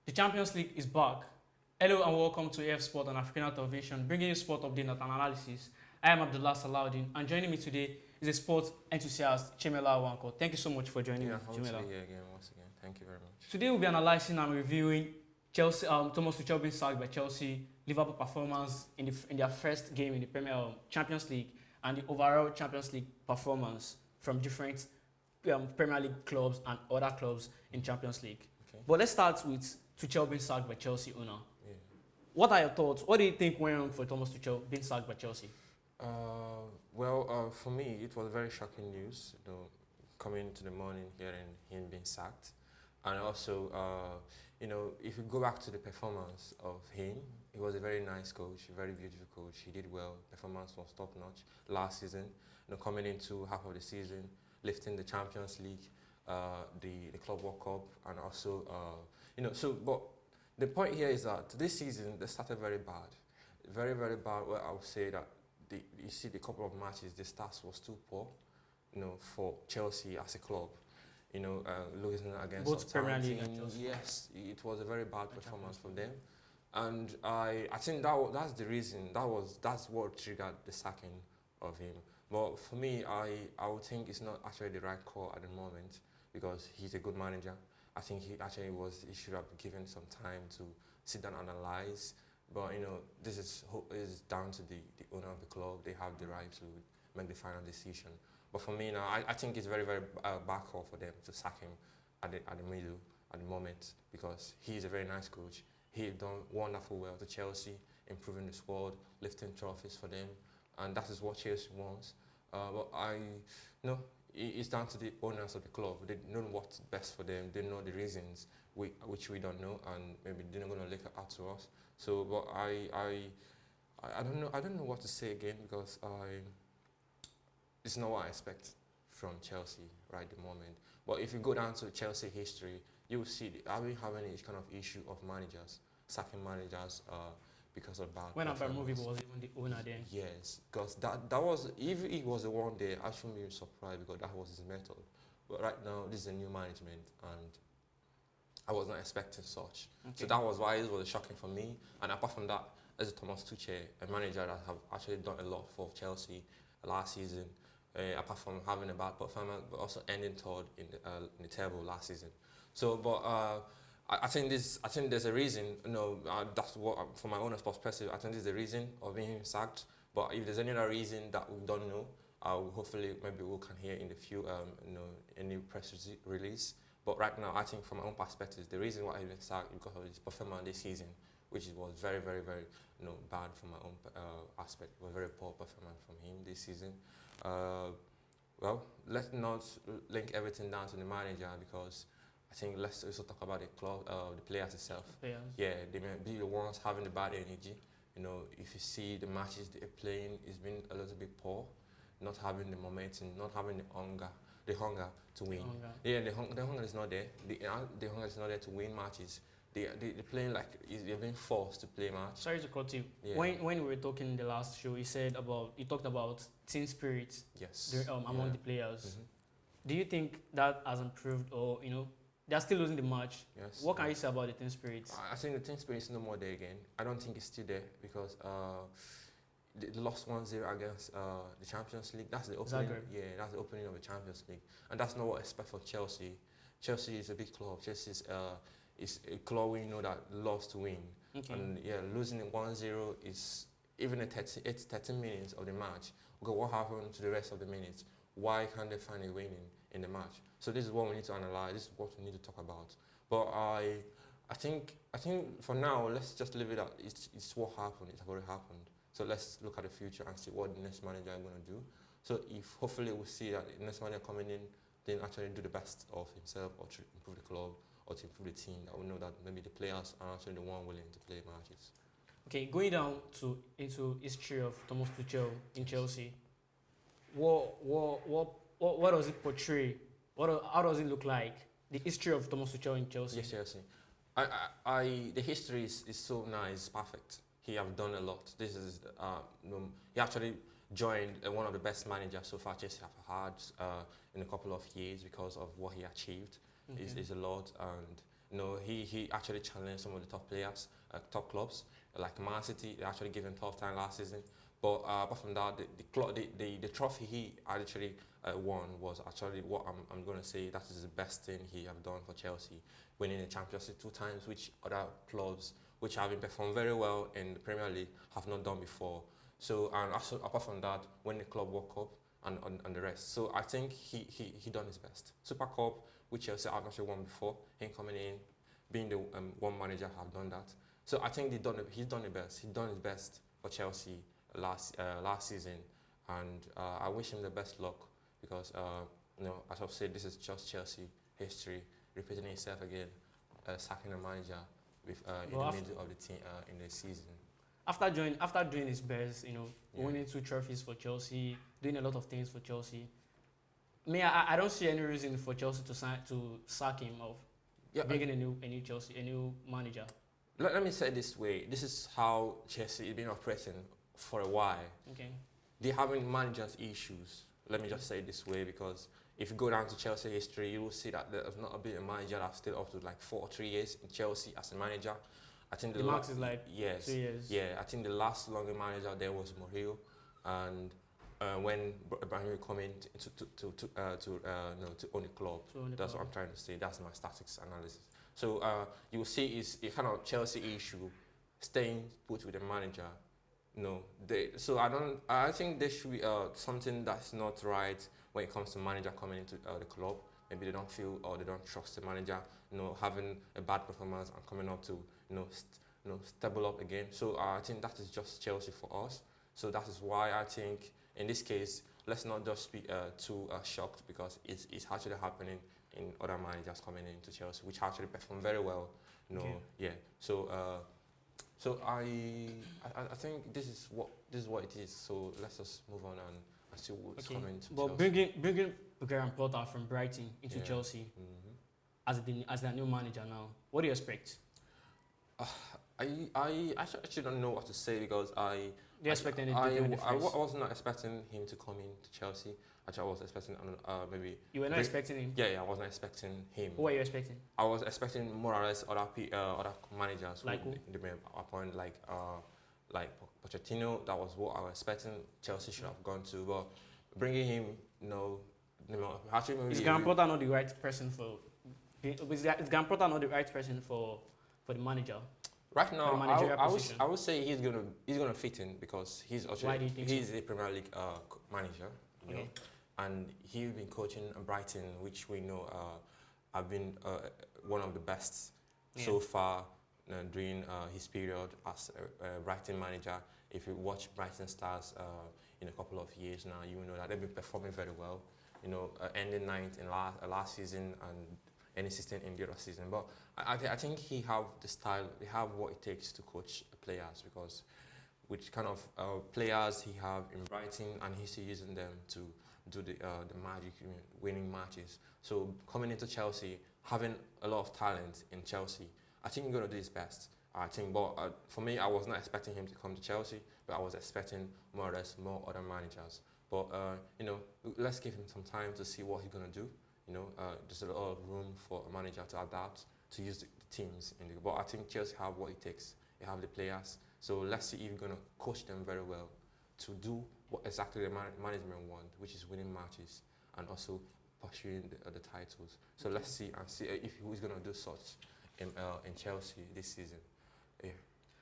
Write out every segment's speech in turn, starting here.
The Champions League is back. Hello and welcome to AF Sport on African Television, bringing you sport update and analysis. I am Abdullah Salahuddin, and joining me today is a sports enthusiast, Chimela Wanko. Thank you so much for joining me, Chimela. Here again, once again. Thank you very much. Today we'll be analyzing and reviewing Chelsea, Thomas Tuchel being sacked by Chelsea, Liverpool performance in their first game in the Champions League, and the overall Champions League performance from different Premier League clubs and other clubs in Champions League. Okay. But let's start with Tuchel being sacked by Chelsea owner. Yeah. What are your thoughts? What do you think went wrong for Thomas Tuchel being sacked by Chelsea? For me, it was very shocking news, coming into the morning hearing him being sacked. And also, if you go back to the performance of him, he was a very nice coach, a very beautiful coach. He did well. Performance was top-notch last season. Coming into half of the season, lifting the Champions League, the Club World Cup, and also, but the point here is that this season, they started very bad. Very, very bad. Well, I would say that you see the couple of matches, the stats was too poor, for Chelsea as a club. Losing against both Premier League and Chelsea. Yes, it was a very bad performance from them, and I think that's the reason. That's what triggered the sacking of him. But for me, I would think it's not actually the right call at the moment because he's a good manager. I think he should have been given some time to sit down and analyze. But this is down to the owner of the club. They have the right to make the final decision. But for me now, I think it's very, very bad call for them to sack him at the moment because he is a very nice coach. He done wonderful well to Chelsea, improving the squad, lifting trophies for them, and that is what Chelsea wants. It's down to the owners of the club. They know what's best for them. They know the reasons which we don't know, and maybe they're not going to leak it out to us. So, but I don't know. I don't know what to say again because it's not what I expect from Chelsea right at the moment. But if you go down to Chelsea history, you will see I will have any kind of issue of managers sacking managers because of bad. When Abramovich was even the owner then. Yes, because that was, if he was the one there, I shouldn't be surprised because that was his method. But right now, this is a new management, and I was not expecting such. Okay. So that was why it was shocking for me. And apart from that, as a Thomas Tuchel, a manager that have actually done a lot for Chelsea last season, apart from having a bad performance, but also ending third in the table last season. So, but I think there's a reason. That's what, from my own perspective, I think there's a reason of being sacked. But if there's any other reason that we don't know, hopefully maybe we can hear in the few, any press release. But right now, I think from my own perspective, the reason why he's been sacked is because of his performance this season, which was very, very, very bad from my own aspect. It was a very poor performance from him this season. Well, let's not link everything down to the manager because I think let's also talk about the club, the players itself. Yeah, they may be the ones having the bad energy. If you see the matches they're playing, it's been a little bit poor, not having the momentum, not having the hunger to win. Yeah, the hunger is not there. The hunger is not there to win matches. They're playing like they're being forced to play match. Sorry to cut you. Yeah. When we were talking in the last show, you talked about team spirit. Yes. Among the players. Mm-hmm. Do you think that has improved, or they're still losing the match? Yes. What can you say about the team spirit? I think the team spirit is no more there again. I don't think it's still there because they lost 1-0 against the Champions League. That's the opening. Zagreb. Yeah, that's the opening of the Champions League, and that's not what I expect for Chelsea. Chelsea is a big club. Chelsea is a club we know that loves to win. Okay. And yeah, losing 1-0 is even at 13 minutes of the match. Okay, what happened to the rest of the minutes? Why can't they find a winning in the match? So this is what we need to analyze. This is what we need to talk about. But I think for now, let's just leave it at it's what happened. It's already happened. So let's look at the future and see what the next manager is going to do. So if hopefully we see that the next manager coming in, then actually do the best of himself or to improve the club or to improve the team, that we know that maybe the players are actually the one willing to play matches. Okay, going down into history of Thomas Tuchel in Chelsea, what does it portray? How does it look like? The history of Thomas Tuchel in Chelsea. Yes, Chelsea. The history is so nice, perfect. He have done a lot. This is he actually joined one of the best managers so far Chelsea have had in a couple of years because of what he achieved. Okay. Is a lot, and he actually challenged some of the top players, top clubs like Man City. They actually gave him tough time last season. But apart from that, the trophy he actually won was actually what I'm going to say that is the best thing he have done for Chelsea, winning the Champions League 2 times, which other clubs which have been performed very well in the Premier League have not done before. So, and also apart from that, when the club World Cup and the rest. So I think he done his best. Super Cup, which Chelsea have actually won before, him coming in, being the one manager have done that. So I think he's done the best. He's done his best for Chelsea last season, and I wish him the best luck because as I've said, this is just Chelsea history repeating itself again, sacking a manager with in the middle of the team in the season. After doing his best, winning 2 trophies for Chelsea, doing a lot of things for Chelsea. I don't see any reason for Chelsea to sack him of bringing a new manager. Let me say it this way: this is how Chelsea has been operating for a while. Okay. They're having managers issues. Let me just say it this way, because if you go down to Chelsea history, you will see that there's not been a manager that's still up to like 4 or 3 years in Chelsea as a manager. I think the max is like 2 years. Yeah, I think the last longer manager there was Mourinho, and when Abraham came in to own the club, that's what I'm trying to say. That's my statistics analysis. So you will see is a kind of Chelsea issue, staying put with the manager. I think there should be something that's not right when it comes to manager coming into the club. Maybe they don't feel or they don't trust the manager, having a bad performance and coming up to, stable up again. So I think that is just Chelsea for us. So that is why I think in this case, let's not just be too shocked, because it's actually happening in other managers coming into Chelsea, which actually perform very well. Yeah. So I think this is what it is. So let's just move on and see what's coming to Chelsea. But bringing Graham Potter from Brighton into Chelsea as their new manager now, what do you expect? I actually don't know what to say, because I was not expecting him to come into Chelsea. Actually, I was expecting maybe. You were not expecting him? Yeah, I was not expecting him. Who were you expecting? I was expecting more or less other managers. Like who? They may appoint like Pochettino. That was what I was expecting Chelsea should have gone to. But bringing him, actually maybe. Is Graham Potter not the right person for? Is Graham Potter not the right person for the manager? Right now, I would say he's gonna fit in, because he's a Premier League manager, and he's been coaching Brighton, which we know have been one of the best so far during his period as a Brighton manager. If you watch Brighton Stars in a couple of years now, you will know that they've been performing very well. Ending 9th in last season and any assistant in the other season. But I think he have the style, they have what it takes to coach players, because with kind of players he have in Brighton, and he's using them to do the magic, winning matches. So coming into Chelsea, having a lot of talent in Chelsea, I think he's going to do his best. I think, but for me, I was not expecting him to come to Chelsea, but I was expecting more or less more other managers. But let's give him some time to see what he's going to do. There's a lot of room for a manager to adapt, to use the teams. But I think Chelsea have what it takes. They have the players. So let's see if you're going to coach them very well to do what exactly the management want, which is winning matches and also pursuing the titles. So let's see if who's going to do such in Chelsea this season. Yeah.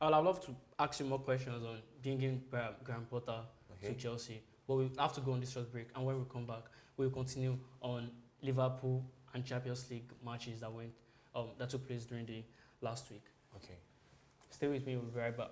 I'd love to ask you more questions on bringing Graham Potter to Chelsea. But we have to go on this short break, and when we come back, we'll continue on Liverpool and Champions League matches that took place during the last week. Okay. Stay with me, we'll be right back.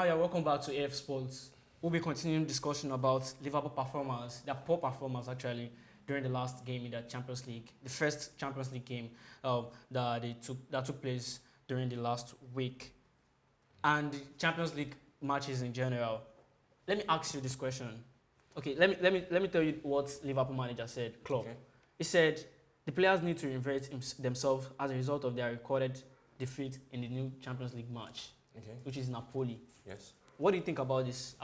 now you're welcome back to AF Sports. We'll be continuing discussion about Liverpool performance, their poor performance actually during the last game in the Champions League, the first Champions League game that took place during the last week, and the Champions League matches in general. Let me ask you this question. Okay, let me tell you what Liverpool manager said, Klopp. Okay. He said the players need to reinvent themselves as a result of their recorded defeat in the new Champions League match, Okay. which is Napoli. Yes. What do you think about this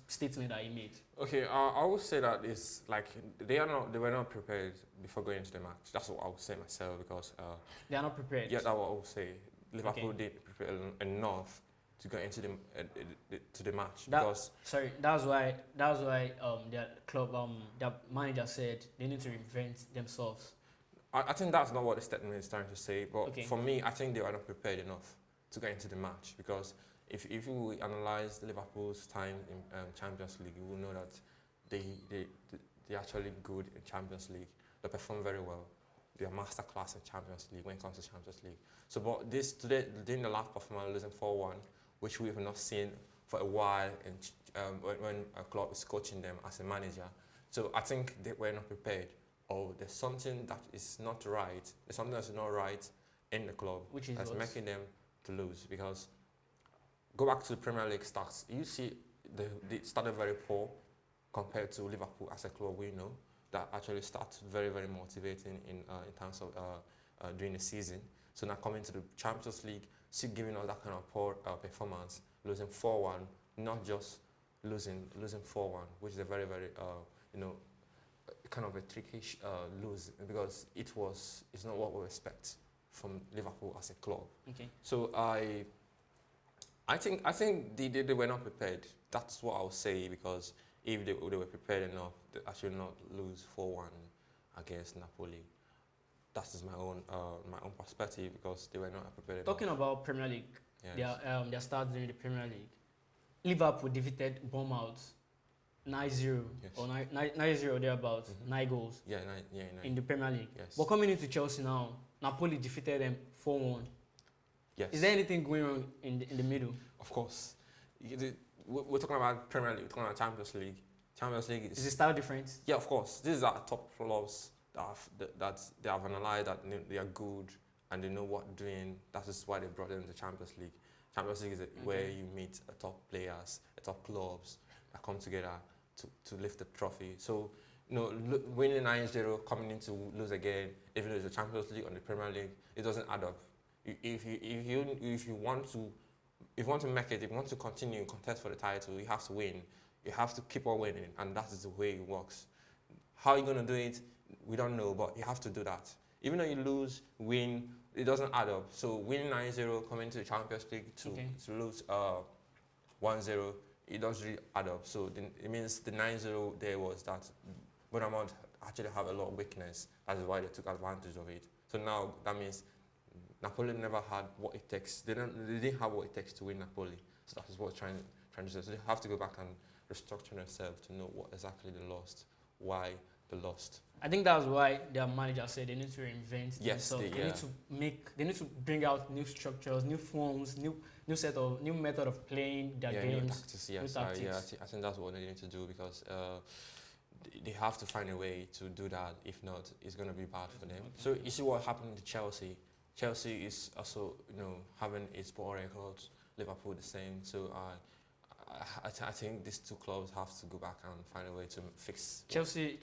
statement that he made? Okay, I would say that it's like they were not prepared before going into the match. That's what I would say myself because They are not prepared. yeah, that's what I would say. Liverpool Okay. did prepare enough to go into the match That- because That's why their manager said they need to reinvent themselves. I think that's not what the statement is trying to say. But Okay. for me, I think they were not prepared enough to get into the match because if you analyze Liverpool's time in Champions League, you will know that they're actually good in Champions League. They perform very well. They are masterclass in Champions League when it comes to Champions League. So, but this today, during the last performance, losing 4-1, which we have not seen for a while, when a club is coaching them as a manager. So I think they were not prepared. Or there's something that is not right. There's something that's not right in the club Which is that's what? making them to lose. Because go back to the Premier League stats, you see they started very poor compared to Liverpool as a club. We know that actually starts very, very motivating in terms of during the season. So now coming to the Champions League, still giving us that kind of poor performance, losing 4-1, not just losing 4-1, which is a very, very kind of a tricky lose because it's not what we expect from Liverpool as a club. Okay. So I think they were not prepared. That's what I would say because if they were prepared enough, they actually not lose 4-1 against Napoli. That is my own perspective because they were not prepared enough. Talking about Premier League, Yes. their start during the Premier League, Liverpool defeated Bournemouth 9-0 Yes. or 9-0 thereabouts, 9 goals Yeah, in the Premier League. Yes. But coming into Chelsea now, Napoli defeated them 4-1. Yes. Is there anything going on in the middle? Of course. We're talking about Premier League, we're talking about Champions League. Champions League Is the style different? yeah, of course. These are top clubs that they have analyzed that they are good and they know what they're doing. That is why they brought them to Champions League. Champions League is where you meet top players, top clubs that come together to lift the trophy. So, winning 9-0, coming in to lose again, even though it's the Champions League or the Premier League, it doesn't add up. If you want to make it, if you want to continue contest for the title, you have to win. You have to keep on winning, and that is the way it works. How are you going to do it? We don't know, but you have to do that. Even though you lose, win, it doesn't add up. So winning 9-0, coming to the Champions League to lose 1-0, it doesn't really add up. So it means the 9-0 there was that Bournemouth actually have a lot of weakness. That is why they took advantage of it. So now that means Napoli never had what it takes. They didn't have what it takes to win Napoli. So that is what trying to say. So they have to go back and restructure themselves to know what exactly they lost, why they lost. I think that's why their manager said they need to reinvent Yes, themselves. They need to bring out new structures, new forms, new method of playing their games. New tactics, yes. New tactics. I think that's what they need to do because they have to find a way to do that. If not, it's going to be bad for them. So you see what happened to Chelsea. Chelsea is also, having its poor records. Liverpool the same. So I think these two clubs have to go back and find a way to fix. Chelsea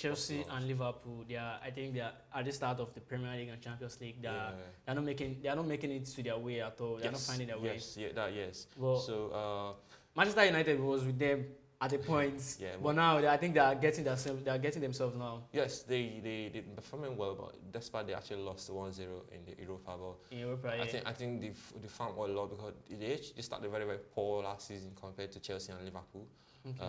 and Liverpool. I think they are at the start of the Premier League and Champions League. They are not making it to their way at all. They are not finding their way. Yes. Well, so Manchester United was with them at the point, but now I think they are getting themselves now. Yes, they're performing well, but despite they actually lost 1-0 in the Europa. But in Europa, I think they found a lot because they started very, very poor last season compared to Chelsea and Liverpool. Okay.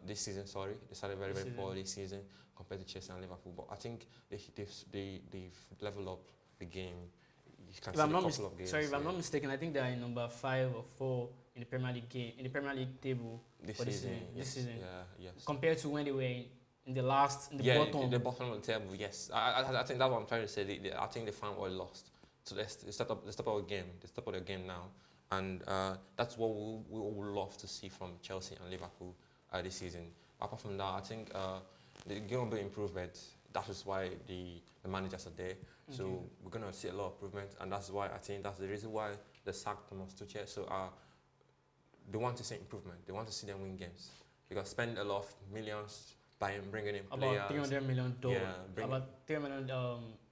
This season, they started very, very poor this season compared to Chelsea and Liverpool. But I think they've leveled up the game. You can see a couple of games. If I'm not mistaken, I think they are in number 5 or 4 in the Premier League table this season. Yeah, yes. Compared to when they were in the bottom. The bottom of the table. Yes, I think that's what I'm trying to say. I think they found what they lost. So they step up the game. They step up their game now, And that's what we would love to see from Chelsea and Liverpool this season. Apart from that, I think there's going to be improvement. That is why the managers are there. So we're going to see a lot of improvement, and that's why I think that's the reason why they sacked Thomas Tuchel. So they want to see improvement. They want to see them win games. Because spend a lot of millions bringing in players. About $300 million. Yeah, about £3 million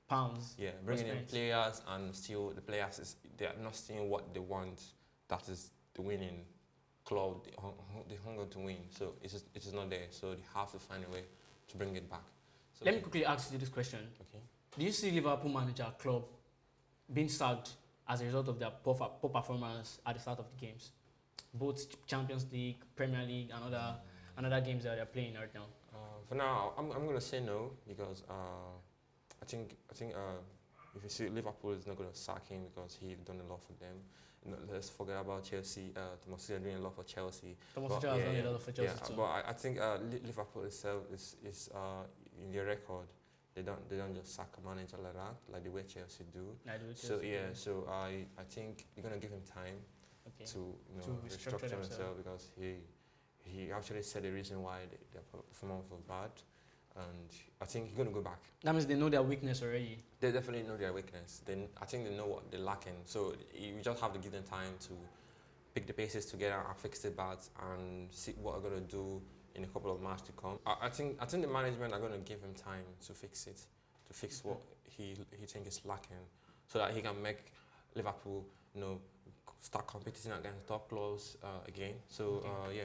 pounds. Yeah, bringing in players, and still the players they are not seeing what they want. That is the winning club, the hunger to win. So it is not there. So they have to find a way to bring it back. So Let me quickly ask you this question. Okay. Do you see Liverpool manager Klopp being sacked as a result of their poor performance at the start of the games? Both Champions League, Premier League, and other games that they're playing right now. For now, I'm going to say no, because I think if you see Liverpool is not going to sack him because he's done a lot for them. Let's forget about Chelsea. Thomas Tuchel doing a lot for Chelsea. Thomas Tuchel has done a lot for Chelsea too. But I think Liverpool itself is in their record. They don't just sack a manager like that, like the way Chelsea do. So I think you're gonna give him time to restructure himself, because he actually said the reason why their performance was bad, and I think he's gonna go back. That means they know their weakness already. They definitely know their weakness. I think they know what they're lacking. So you just have to give them time to pick the pieces together and fix it back and see what they're gonna do in a couple of months to come. I think the management are gonna give him time to fix it, to fix what he thinks is lacking, so that he can make Liverpool start competing against top clubs again. So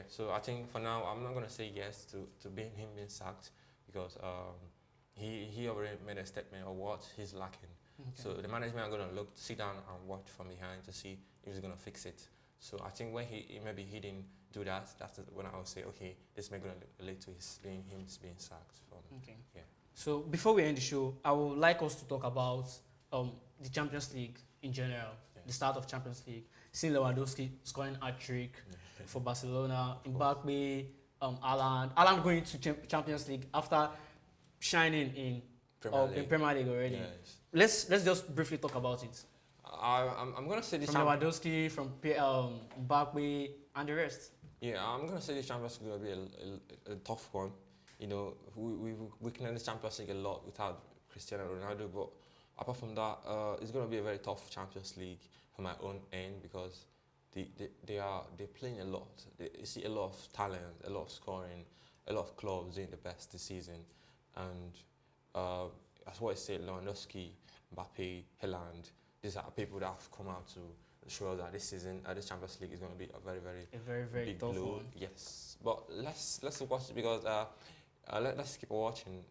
so I think for now I'm not gonna say yes to him being sacked, because he already made a statement of what he's lacking. So the management are gonna sit down and watch from behind to see if he's gonna fix it. So I think when he didn't do that, that's when I would say, okay, this may gonna lead to him being sacked. Yeah. So before we end the show, I would like us to talk about the Champions League in general, the start of Champions League. Seeing Lewandowski scoring a hat-trick for Barcelona, Mbappe, Haaland going to Champions League after shining in Premier League already. Yes. Let's just briefly talk about it. I'm gonna say this from Lewandowski, from Mbappe, and the rest. Yeah, I'm gonna say the Champions League will be a tough one. We witnessed the Champions League a lot without Cristiano Ronaldo, but apart from that, it's gonna be a very tough Champions League for my own end, because they're playing a lot. You see a lot of talent, a lot of scoring, a lot of clubs doing the best this season, and that's what I say. Lewandowski, Mbappe, Haaland. These are people that have come out to show that this season, this Champions League is going to be a very big tough blow. one. Yes, but let's watch it, because let's keep watching.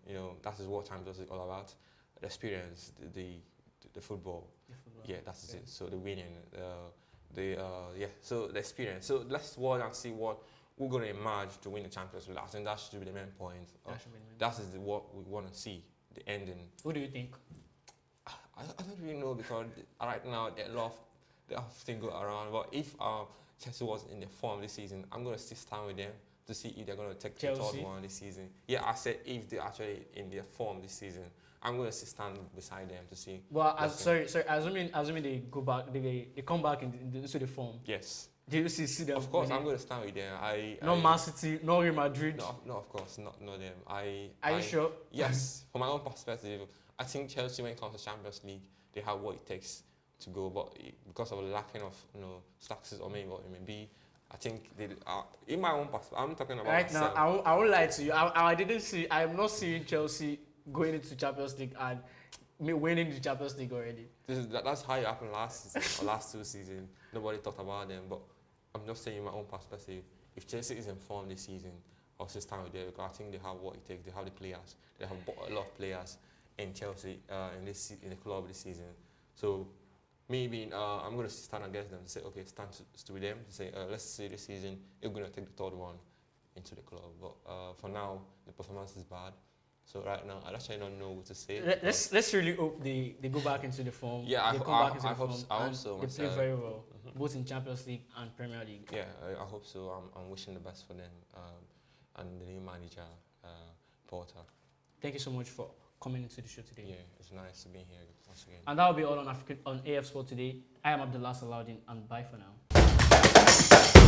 That is what Champions League is all about. The experience, the football. Yeah, that's it. So the winning, so the experience. So let's watch and see what we're going to emerge to win the Champions League. I think that should be the main point. That is what we want to see. The ending. Who do you think? I don't really know, because right now there are a lot of things go around. But if Chelsea was in their form this season, I'm going to still stand with them to see if they're going to take the third one this season. Yeah, I said if they're actually in their form this season, I'm going to still stand beside them to see. Well, assuming they go back, they come back into the form. Yes. Do you see them? Of course, I'm going to stand with them. No Man City, no Real Madrid. No, of course, not them. Are you sure? Yes. From my own perspective, I think Chelsea, when it comes to Champions League, they have what it takes to go, but because of the lacking of success, or maybe what it may be, I think they are. In my own perspective, I'm talking about right myself. now. I won't lie to you. I'm not seeing Chelsea going into Champions League and winning the Champions League already. That's how it happened last season or last 2 seasons. Nobody talked about them, but I'm just saying in my own perspective. If Chelsea is in form this season, I'll still stand with them, because I think they have what it takes. They have the players. They have bought a lot of players in Chelsea in the club this season. So maybe I'm going to stand against them and say, okay, stand with them to say, let's see this season, you're going to take the third one into the club. But for now, the performance is bad. So right now, I actually don't know what to say. Let's really hope they go back into the form. Yeah, I hope so. They play very well, both in Champions League and Premier League. Yeah, I hope so. I'm wishing the best for them and the new manager, Porter. Thank you so much for coming into the show today. Yeah, it's nice to be here once again. And that will be all on AF Sport today. I am Abdullah Salahuddin, and bye for now. Bye.